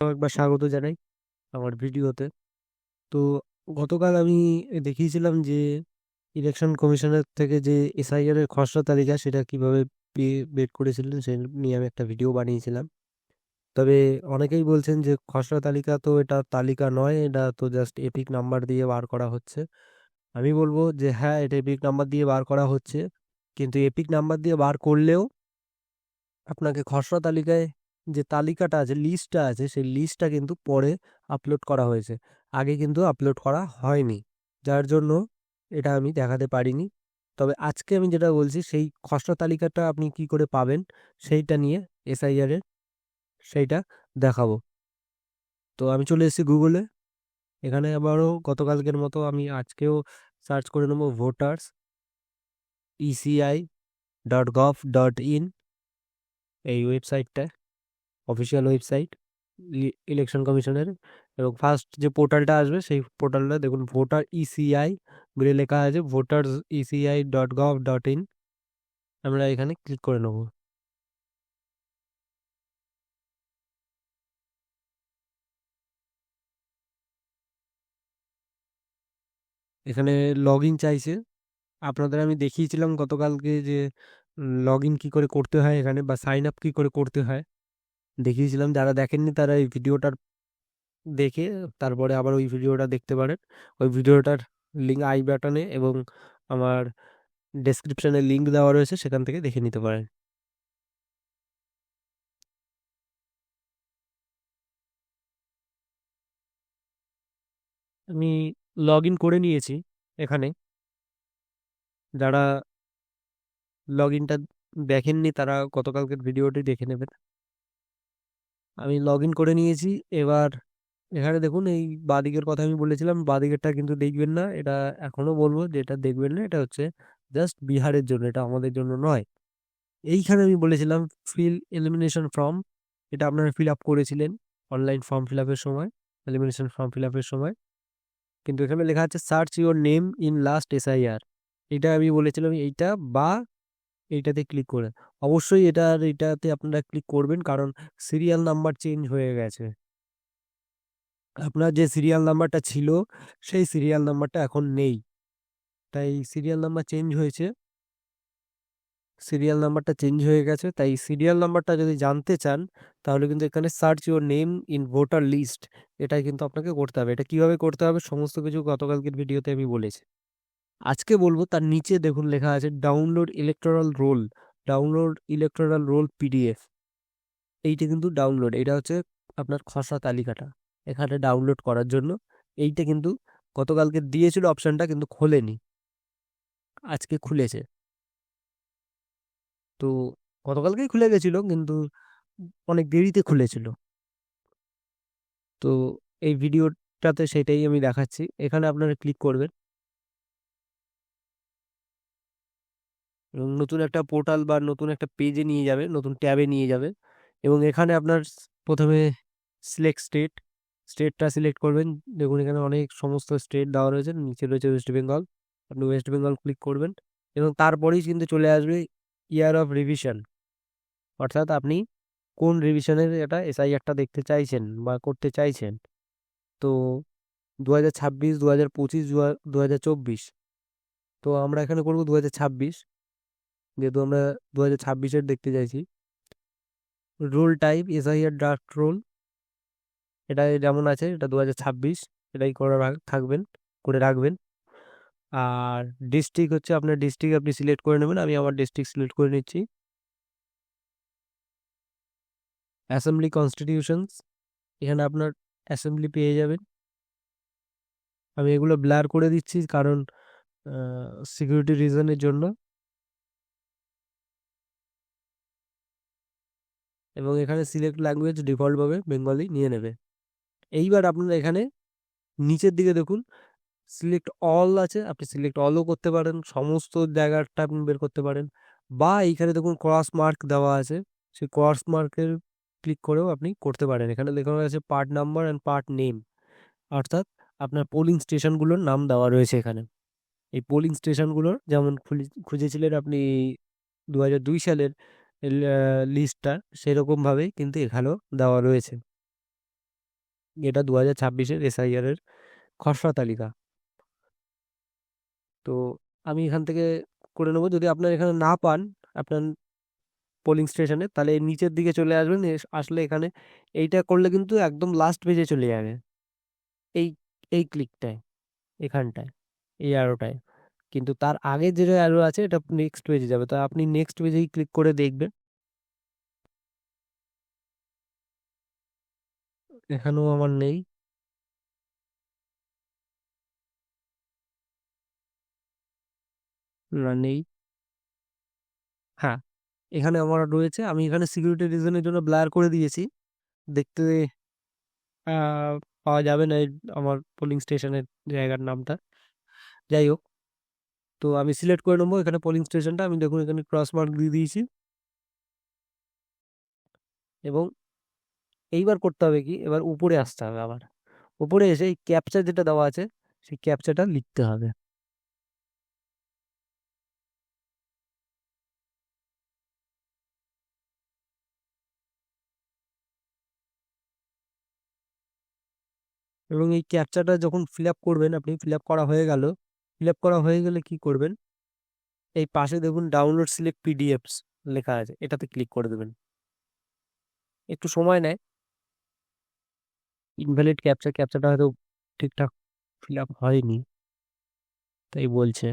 একবার স্বাগত জানাই আমার ভিডিওতে। তো গতকাল আমি দেখিয়েছিলাম যে ইলেকশন কমিশনের থেকে যে এসআইআর এর খসড়া তালিকা সেটা কিভাবে বের করেছিলেন সে নিয়ে আমি একটা ভিডিও বানিয়েছিলাম। তবে অনেকেই বলছেন যে খসড়া তালিকা তো এটা তালিকা নয়, এটা তো জাস্ট এপিক নাম্বার দিয়ে বার করা হচ্ছে। আমি বলবো যে হ্যাঁ, এটা এপিক নাম্বার দিয়ে বার করা হচ্ছে, কিন্তু এপিক নাম্বার দিয়ে বার করলেও আপনাকে খসড়া তালিকায় যে তালিকাটা আছে, লিস্টটা আছে, সেই লিস্টটা কিন্তু পরে আপলোড করা হয়েছে, আগে কিন্তু আপলোড করা হয়নি, যার জন্য এটা আমি দেখাতে পারিনি। তবে আজকে আমি যেটা বলছি সেই খসড়া তালিকাটা আপনি কি করে পাবেন সেইটা নিয়ে, এসআইআর এর সেইটা দেখাবো। তো আমি চলে এসেছি গুগলে। এখানে আবারও গতকালকের মতো আমি আজকেও সার্চ করে নেবো ভোটার্স eci.gov.in, এই ওয়েবসাইটটা অফিসিয়াল ওয়েবসাইট ইলেকশন কমিশনের। এবং ফার্স্ট যে পোর্টালটা আসবে সেই পোর্টালটা দেখুন, ভোটার ইসিআই বলে লেখা আছে, ভোটার্স eci.gov.in। আমরা এখানে ক্লিক করে নেব। এখানে লগ ইন চাইছে। আপনাদের আমি দেখিয়েছিলাম গতকালকে যে লগ ইন কী করে করতে হয় এখানে, বা সাইন আপ কী করে করতে হয় দেখিয়েছিলাম। যারা দেখেননি তারা এই ভিডিওটার দেখে তারপরে আবার ওই ভিডিওটা দেখতে পারেন। ওই ভিডিওটার লিঙ্ক আই বাটনে এবং আমার ডেসক্রিপশনে লিঙ্ক দেওয়া রয়েছে, সেখান থেকে দেখে নিতে পারেন। আমি লগ ইন করে নিয়েছি এখানে। যারা লগ ইনটা দেখেননি তারা গতকালকের ভিডিওটি দেখে নেবেন। আমি লগ ইন করে নিয়েছি। এবার এখানে দেখুন, এই বাঁদিকের কথা আমি বলেছিলাম, বাঁদিকেরটা কিন্তু দেখবেন না, এটা এখনো বলবো যে এটা দেখবেন না, এটা হচ্ছে জাস্ট বিহারের জন্য, এটা আমাদের জন্য নয়। এইখানে আমি বলেছিলাম ফিল এলিমিনেশন ফর্ম, এটা আপনারা ফিল আপ করেছিলেন অনলাইন ফর্ম ফিল আপের সময়, এলিমিনেশন ফর্ম ফিল আপের সময়। কিন্তু এখানে লেখা আছে search your name in last SIR, এটা আমি বলেছিলাম এইটা, বা এইটাতে ক্লিক করে অবশ্যই এটাতে আপনারা ক্লিক করবেন, কারণ সিরিয়াল নাম্বার চেঞ্জ হয়ে গেছে। আপনার যে সিরিয়াল নাম্বারটা ছিল সেই সিরিয়াল নাম্বারটা এখন নেই, তাই সিরিয়াল নাম্বার চেঞ্জ হয়েছে, সিরিয়াল নাম্বারটা চেঞ্জ হয়ে গেছে। তাই সিরিয়াল নাম্বারটা যদি জানতে চান তাহলে কিন্তু এখানে search your name in voter list, এটাই কিন্তু আপনাকে করতে হবে। এটা কিভাবে করতে হবে সমস্ত কিছু গতকালকের ভিডিওতে আমি বলেছি। আজকে বলবো তার নিচে দেখুন লেখা আছে download electoral role, download electoral role PDF. এইটা কিন্তু ডাউনলোড, এটা হচ্ছে আপনার খসড়া তালিকাটা এখানে ডাউনলোড করার জন্য। এইটা কিন্তু গতকালকে দিয়েছিল অপশনটা, কিন্তু খোলেনি, আজকে খুলেছে। তো গতকালকেই খুলে গেছিল, কিন্তু অনেক দেরিতে খুলেছিল। তো এই ভিডিওটাতে সেটাই আমি দেখাচ্ছি। এখানে আপনারা ক্লিক করবেন এবং নতুন একটা পোর্টাল বা নতুন একটা পেজে নিয়ে যাবে, নতুন ট্যাবে নিয়ে যাবে। এবং এখানে আপনার প্রথমে সিলেক্ট স্টেট, স্টেটটা সিলেক্ট করবেন। দেখুন এখানে অনেক সমস্ত স্টেট দেওয়া রয়েছে, নিচে রয়েছে ওয়েস্ট বেঙ্গল, আপনি ওয়েস্ট বেঙ্গল ক্লিক করবেন। এবং তারপরেই কিন্তু চলে আসবে ইয়ার অফ রিভিশন, অর্থাৎ আপনি কোন রিভিশনের এটা এসআইআরটা দেখতে চাইছেন বা করতে চাইছেন। তো 2026, 2025, 2024, তো আমরা এখানে করবো 2026, যেহেতু আমরা 2026-এর দেখতে চাইছি। Role type SIR draft roll, এটা যেমন আছে এটা 2026, এটাই করে থাকবেন, করে রাখবেন। আর ডিস্ট্রিক্ট হচ্ছে আপনার ডিস্ট্রিক্ট আপনি সিলেক্ট করে নেবেন, আমি আমার ডিস্ট্রিক্ট সিলেক্ট করে নিচ্ছি। অ্যাসেম্বলি কনস্টিটিউশনস, এখানে আপনার অ্যাসেম্বলি পেয়ে যাবেন। আমি এগুলো ব্লার করে দিচ্ছি কারণ সিকিউরিটি রিজনের জন্য। এবং এখানে সিলেক্ট ল্যাঙ্গুয়েজ ডিফল্টভাবে বেঙ্গলি নিয়ে নেবে। এইবার আপনারা এখানে নিচের দিকে দেখুন সিলেক্ট অল আছে, আপনি সিলেক্ট অলও করতে পারেন, সমস্ত জায়গাটা আপনি বের করতে পারেন। বা এইখানে দেখুন ক্রস মার্ক দেওয়া আছে, সেই ক্রস মার্কের ক্লিক করেও আপনি করতে পারেন। এখানে লেখা আছে part number and part name, অর্থাৎ আপনার পোলিং স্টেশনগুলোর নাম দেওয়া রয়েছে এখানে। এই পোলিং স্টেশনগুলোর যেমন খুঁজেছিলেন আপনি 2002 সালের লিস্টটা, সেরকমভাবেই কিন্তু এখানেও দেওয়া রয়েছে। এটা 2026-এর এসআইআর এর খসড়া তালিকা। তো আমি এখান থেকে করে নেবো। যদি আপনার এখানে না পান আপনার পোলিং স্টেশনে, তাহলে নিচের দিকে চলে আসবেন। আসলে এখানে এইটা করলে কিন্তু একদম লাস্ট পেজে চলে যাবে, এই এই ক্লিকটায়, এখানটায়, এই অ্যারোটায়। কিন্তু তার আগে যে অ্যারো আছে এটা নেক্সট পেজে যাবে, তো আপনি নেক্সট পেজেই ক্লিক করে দেখবেন। এখানেও আমার নেই। না, নেই। হ্যাঁ, এখানে আমার রয়েছে। আমি এখানে সিকিউরিটি রিজনের জন্য ব্লার করে দিয়েছি, দেখতে আহ, পাওয়া যাবে না আমার পোলিং স্টেশনের জায়গার নামটা। যাই হোক, তো আমি সিলেক্ট করে নেবো এখানে পোলিং স্টেশনটা। আমি দেখুন এখানে ক্রস মার্ক দিয়ে দিয়েছি। এবং এইবার করতে হবে কি, এবার উপরে আসতে হবে। আবার উপরে এসে এই ক্যাপচা যেটা দেওয়া আছে সেই ক্যাপচাটা লিখতে হবে। এবং এই ক্যাপচাটা যখন ফিল আপ করবেন, আপনি ফিল আপ করা হয়ে গেল, ফিল আপ করা হয়ে গেলে কি করবেন, এই পাশে দেখুন ডাউনলোড সিলেক্ট পিডিএফস লেখা আছে, এটাতে ক্লিক করে দেবেন। একটু সময় নেয়, ইনভ্যালিড ক্যাপচা, ক্যাপচাটা হয়তো ঠিকঠাক ফিল আপ হয়নি, তাই বলছে।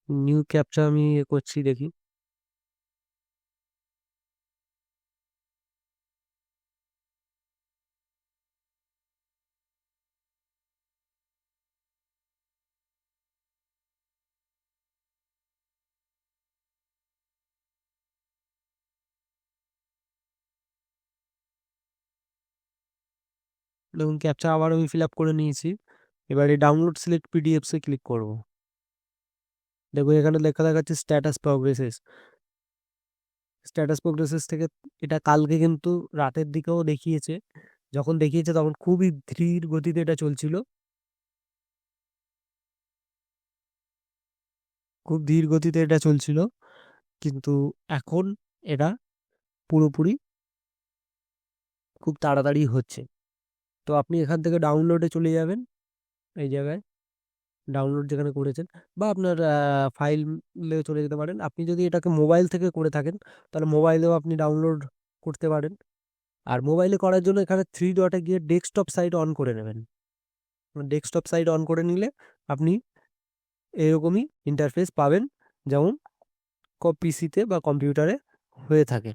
নিউ ক্যাপচা আমি করছি, দেখি। দেখুন ক্যাপচা আবার আমি ফিল আপ করে নিয়েছি। এবারে ডাউনলোড সিলেক্ট পিডিএফস এ ক্লিক করব। দেখুন এখানে লেখা দেখাচ্ছে স্ট্যাটাস প্রগ্রেসেস। স্ট্যাটাস প্রগ্রেসেস থেকে এটা কালকে কিন্তু রাতের দিকেও দেখিয়েছে। যখন দেখিয়েছে তখন খুবই ধীর গতিতে এটা চলছিল, খুব ধীর গতিতে এটা চলছিল। কিন্তু এখন এটা পুরোপুরি খুব তাড়াতাড়ি হচ্ছে। তো আপনি এখান থেকে ডাউনলোডে চলে যাবেন, এই জায়গায় ডাউনলোড যেখানে করেছেন, বা আপনার ফাইলে চলে যেতে পারেন। আপনি যদি এটাকে মোবাইল থেকে করে থাকেন তাহলে মোবাইলেও আপনি ডাউনলোড করতে পারেন। আর মোবাইলে করার জন্য এখানে থ্রি ডটে গিয়ে ডেস্কটপ সাইট অন করে নেবেন। ডেস্কটপ সাইট অন করে নিলে আপনি এরকমই ইন্টারফেস পাবেন, যেমন পিসিতে বা কম্পিউটারে হয়ে থাকে।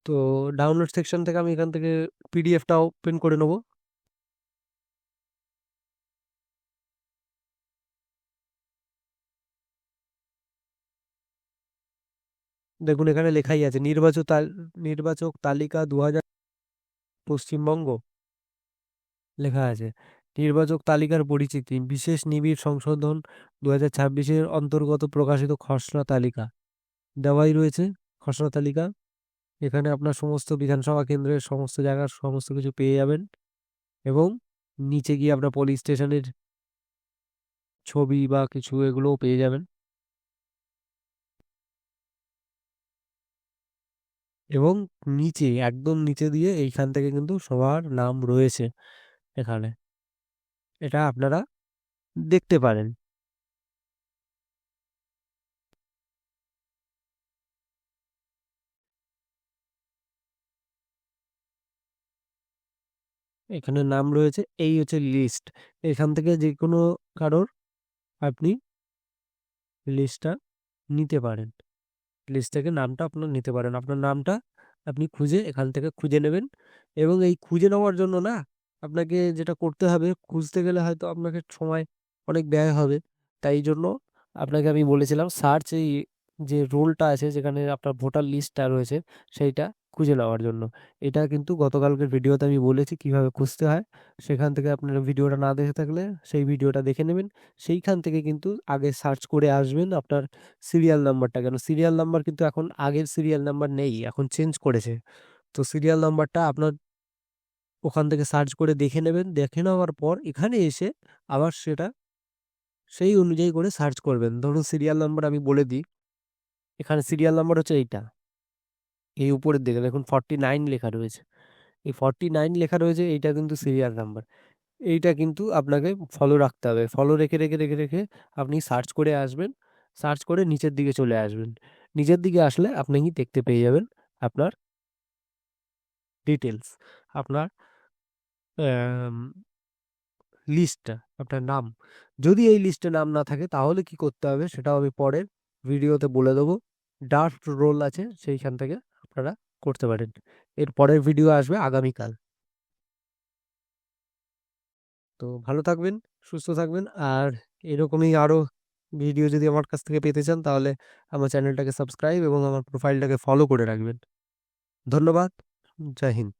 তো ডাউনলোড সেকশন থেকে আমি এখান থেকে পিডিএফটা ওপেন করে নেবো। দেখুন এখানে লেখাই আছে নির্বাচক তালিকা 2000 পশ্চিমবঙ্গ লেখা আছে। নির্বাচক তালিকার পরিচিতি, বিশেষ নিবিড় সংশোধন 2026-এর অন্তর্গত প্রকাশিত খসড়া তালিকা দেওয়াই রয়েছে। খসড়া তালিকা এখানে আপনার সমস্ত বিধানসভা কেন্দ্রের সমস্ত জায়গার সমস্ত কিছু পেয়ে যাবেন। এবং নিচে গিয়ে আপনার পুলিশ স্টেশনের ছবি বা কিছু এগুলোও পেয়ে যাবেন। এবং নিচে একদম নিচে দিয়ে এইখান থেকে কিন্তু সবার নাম রয়েছে এখানে, এটা আপনারা দেখতে পারেন। এখানে নাম রয়েছে, এই হচ্ছে লিস্ট। এখান থেকে যে কোনো কারোর আপনি লিস্টটা নিতে পারেন। লিস্ট থেকে নামটা আপনার নিতে পারেন, আপনার নামটা আপনি খুঁজে এখান থেকে খুঁজে নেবেন। এবং এই খুঁজে নেওয়ার জন্য না, আপনাকে যেটা করতে হবে, খুঁজতে গেলে হয়তো আপনাকে সময় অনেক ব্যয় হবে। তাই জন্য আপনাকে আমি বলেছিলাম সার্চ, এই যে রোলটা আছে যেখানে আপনার ভোটার লিস্টটা রয়েছে সেইটা খুঁজে নেওয়ার জন্য। এটা কিন্তু গতকালকের ভিডিওতে আমি বলেছি কিভাবে খুঁজতে হয়। সেখান থেকে আপনারা ভিডিওটা না দেখে থাকলে সেই ভিডিওটা দেখে নেবেন। সেইখান থেকে কিন্তু আগে সার্চ করে আসবেন আপনার সিরিয়াল নাম্বারটা, কেন সিরিয়াল নাম্বার কিন্তু এখন আগের সিরিয়াল নাম্বার নেই, এখন চেঞ্জ করেছে। তো সিরিয়াল নাম্বারটা আপনার ওখান থেকে সার্চ করে দেখে নেবেন। দেখে নেওয়ার পর এখানে এসে আবার সেটা সেই অনুযায়ী করে সার্চ করবেন। ধরুন সিরিয়াল নাম্বার আমি বলে দিই, এখানে সিরিয়াল নাম্বার হচ্ছে এইটা, এই উপরের দিকে দেখুন 49 লেখা রয়েছে, এই 49 লেখা রয়েছে, এইটা কিন্তু সিরিয়াল নাম্বার। এইটা কিন্তু আপনাকে ফলো রাখতে হবে, ফলো রেখে রেখে রেখে রেখে আপনি সার্চ করে আসবেন, সার্চ করে নিচের দিকে চলে আসবেন। নিচের দিকে আসলে আপনি দেখতে পেয়ে যাবেন আপনার ডিটেলস, আপনার লিস্টটা, আপনার নাম। যদি এই লিস্টে নাম না থাকে তাহলে কি করতে হবে সেটাও আমি পরের ভিডিওতে বলে দেবো। ড্রাফট রোল আছে, সেইখান থেকে আপনারা করতে পারেন। এর পরের ভিডিও আসবে আগামীকাল। তো ভালো থাকবেন, সুস্থ থাকবেন, আর এরকমই আরও ভিডিও যদি আমার কাছ থেকে পেতে চান তাহলে আমার চ্যানেলটাকে সাবস্ক্রাইব এবং আমার প্রোফাইলটাকে ফলো করে রাখবেন। ধন্যবাদ। জয় হিন্দ।